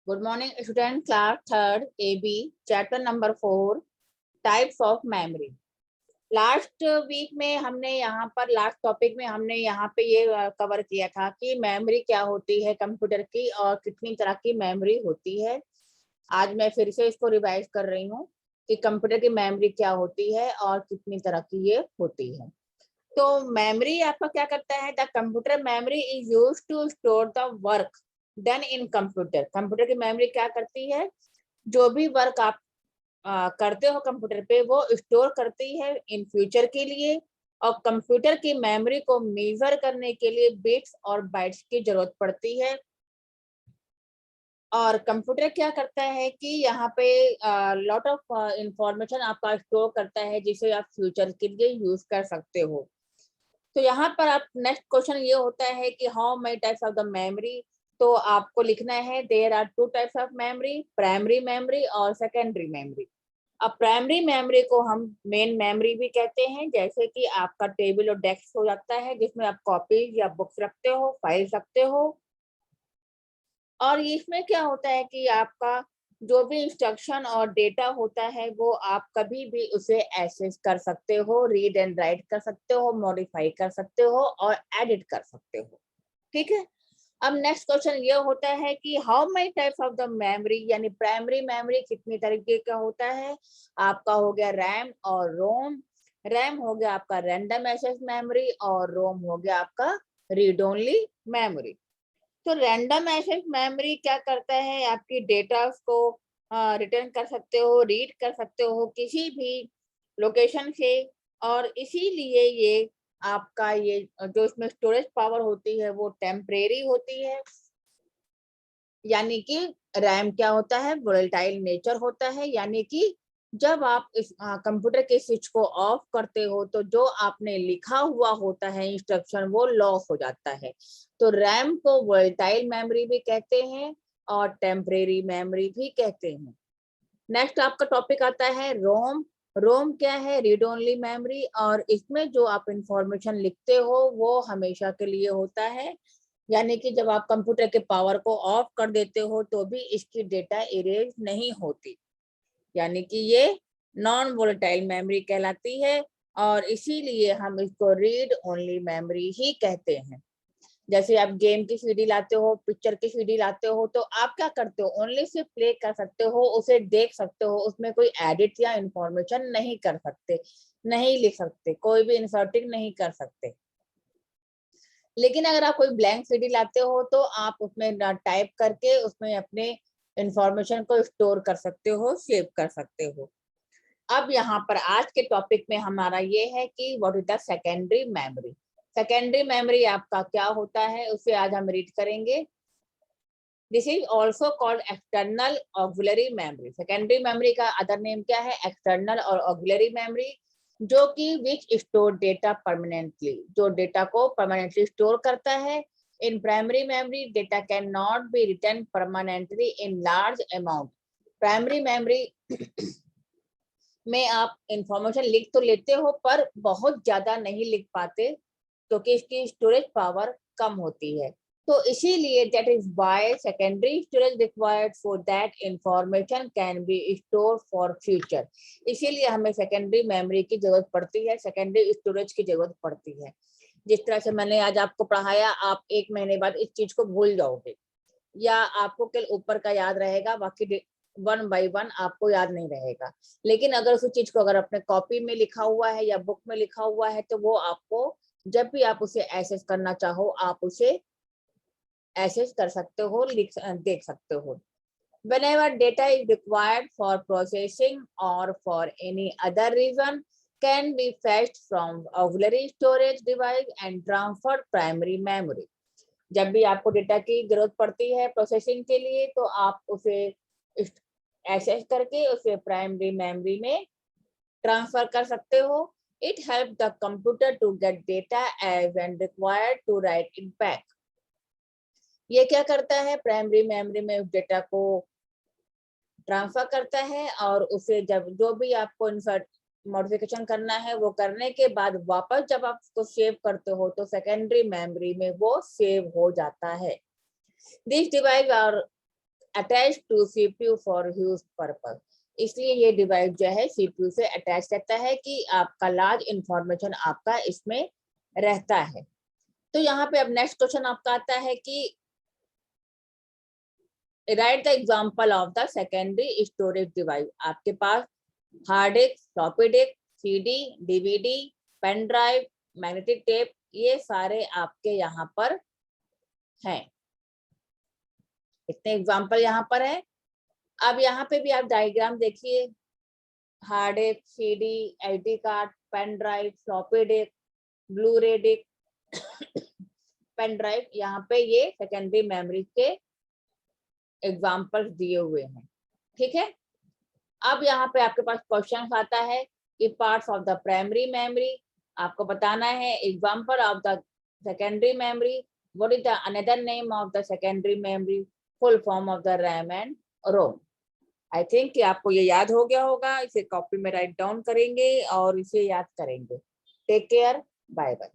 Good morning student, class third AB chapter number 4 types of memory. Last week में हमने यहाँ पर last topic में हमने यहाँ पे ये कवर किया था कि मेमोरी क्या होती है कंप्यूटर की और कितनी तरह की मेमोरी होती है। आज मैं फिर से इसको रिवाइज कर रही हूँ कि कंप्यूटर की मेमोरी क्या होती है और कितनी तरह की ये होती है। तो मेमोरी आपका क्या करता है? The computer memory is used to store the work done in computer. Computer की मेमोरी क्या करती है? जो भी वर्क आप करते हो कंप्यूटर पे वो स्टोर करती है इन फ्यूचर के लिए। और कंप्यूटर की मेमोरी को मेजर करने के लिए बिट्स और बाइट्स की जरूरत पड़ती है। और कंप्यूटर क्या करता है कि यहाँ पे लॉट ऑफ इंफॉर्मेशन आपका स्टोर करता है जिसे आप फ्यूचर के लिए यूज कर सकते हो। तो यहाँ पर आप नेक्स्ट क्वेश्चन ये होता है कि how many types of the memory. तो आपको लिखना है there are two types of memory, primary memory और सेकेंडरी मेमोरी। अब प्राइमरी मेमोरी को हम मेन मेमोरी भी कहते हैं, जैसे कि आपका टेबल और डेस्क हो जाता है जिसमें आप कॉपीज या बुक्स रखते हो, फाइल्स रखते हो। और इसमें क्या होता है कि आपका जो भी इंस्ट्रक्शन और डेटा होता है वो आप कभी भी उसे एक्सेस कर सकते हो, रीड एंड राइट कर सकते हो, मॉडिफाई कर सकते हो और एडिट कर सकते हो। ठीक है। अब नेक्स्ट क्वेश्चन ये होता है कि how many types of the memory, यानी प्राइमरी मेमोरी कितनी तरीके का होता है। आपका हो गया रैम और रोम। रैम हो गया आपका रैंडम एक्सेस मेमोरी और रोम हो गया आपका रीड ओनली मेमोरी। तो रैंडम एक्सेस मेमोरी क्या करता है? आपकी डेटा को रिटर्न कर सकते हो, रीड कर सकते हो किसी भी लोकेशन से। और इसीलिए ये आपका ये जो इसमें स्टोरेज पावर होती है वो टेम्परेरी होती है। यानी कि रैम क्या होता है? वोलेटाइल नेचर होता है, यानी कि जब आप इस कंप्यूटर के स्विच को ऑफ करते हो तो जो आपने लिखा हुआ होता है इंस्ट्रक्शन वो लॉस हो जाता है। तो रैम को वोलेटाइल मेमोरी भी कहते हैं और टेम्परेरी मेमोरी भी कहते हैं। नेक्स्ट आपका टॉपिक आता है रोम। रोम क्या है? Read only memory. और इसमें जो आप इंफॉर्मेशन लिखते हो वो हमेशा के लिए होता है, यानी कि जब आप कंप्यूटर के पावर को ऑफ कर देते हो तो भी इसकी डेटा इरेज नहीं होती, यानी कि ये नॉन वोलेटाइल मेमोरी कहलाती है। और इसीलिए हम इसको रीड ओनली मेमोरी ही कहते हैं। जैसे आप गेम की सीडी लाते हो, पिक्चर की सीडी लाते हो, तो आप क्या करते हो? ओनली सिर्फ प्ले कर सकते हो, उसे देख सकते हो, उसमें कोई एडिट या इंफॉर्मेशन नहीं कर सकते, नहीं लिख सकते, कोई भी इंसर्टिंग नहीं कर सकते। लेकिन अगर आप कोई ब्लैंक सीडी लाते हो तो आप उसमें टाइप करके उसमें अपने इंफॉर्मेशन को स्टोर कर सकते हो, सेव कर सकते हो। अब यहाँ पर आज के टॉपिक में हमारा ये है कि what is the secondary memory. Secondary memory आपका क्या होता है उसे आज हम रीड करेंगे। This is also called external auxiliary memory. Secondary memory का अदर नेम क्या है? एक्सटर्नल और ऑक्सिलरी मेमोरी, जो कि विच स्टोर डेटा परमानेंटली, जो डेटा को परमानेंटली स्टोर करता है। In primary memory data can not be return permanently in large amount. Primary memory में आप इंफॉर्मेशन लिख तो लेते हो पर बहुत ज्यादा नहीं लिख पाते क्योंकि इसकी स्टोरेज पावर कम होती है। तो इसीलिए that is why secondary storage required for that information can be store for future. इसीलिए हमें सेकेंडरी मेमोरी की जरूरत पड़ती है, सेकेंडरी स्टोरेज की जरूरत पड़ती है। जिस तरह से मैंने आज आपको पढ़ाया, आप 1 महीने बाद इस चीज को भूल जाओगे या आपको केवल ऊपर का याद रहेगा, बाकी 1 बाय 1 आपको याद नहीं रहेगा। लेकिन अगर उस चीज को अगर अपने कॉपी में लिखा हुआ है या बुक में लिखा हुआ है तो वो आपको जब भी आप उसे एक्सेस करना चाहो आप उसे एक्सेस कर सकते हो, देख सकते हो। Whenever data is required for processing or for any other reason can be fetched from auxiliary storage device and transferred primary memory। जब भी आपको डेटा की जरूरत पड़ती है प्रोसेसिंग के लिए तो आप उसे एक्सेस करके उसे प्राइमरी मेमोरी में ट्रांसफर कर सकते हो। It help the computer to get data as and required to write it back. ये क्या करता है? प्राइमरी मेमोरी में उस डेटा को ट्रांसफर करता है और उसे जब जो भी आपको इंसर्ट मॉडिफिकेशन करना है वो करने के बाद वापस जब आप उसको सेव करते हो तो सेकेंडरी मेमोरी में वो सेव हो जाता है। This device are attach to CPU for use purpose. इसलिए ये डिवाइस जो है सीपीयू से अटैच रहता है कि आपका लार्ज इंफॉर्मेशन आपका इसमें रहता है। तो यहाँ पे अब नेक्स्ट क्वेश्चन आपका आता है कि write the example of the secondary storage device. आपके पास hard disk, floppy disk, CD, DVD, pen drive, magnetic tape, ये सारे आपके यहाँ पर हैं। इतने एग्जांपल यहाँ पर है। अब यहाँ पे भी आप डायग्राम देखिए, hard disk, CD, SD card, pen drive, floppy disk, blu ray disk, pen drive, यहाँ पे ये सेकेंडरी मेमोरी के एग्जाम्पल्स दिए हुए हैं। ठीक है, अब यहाँ पे आपके पास क्वेश्चन आता है कि parts of the primary memory, आपको बताना है example of the secondary memory, what is the another name of the secondary memory, full form of the RAM and ROM. I think कि आपको ये याद हो गया होगा, इसे कॉपी में राइट डाउन करेंगे और इसे याद करेंगे। Take care, bye bye.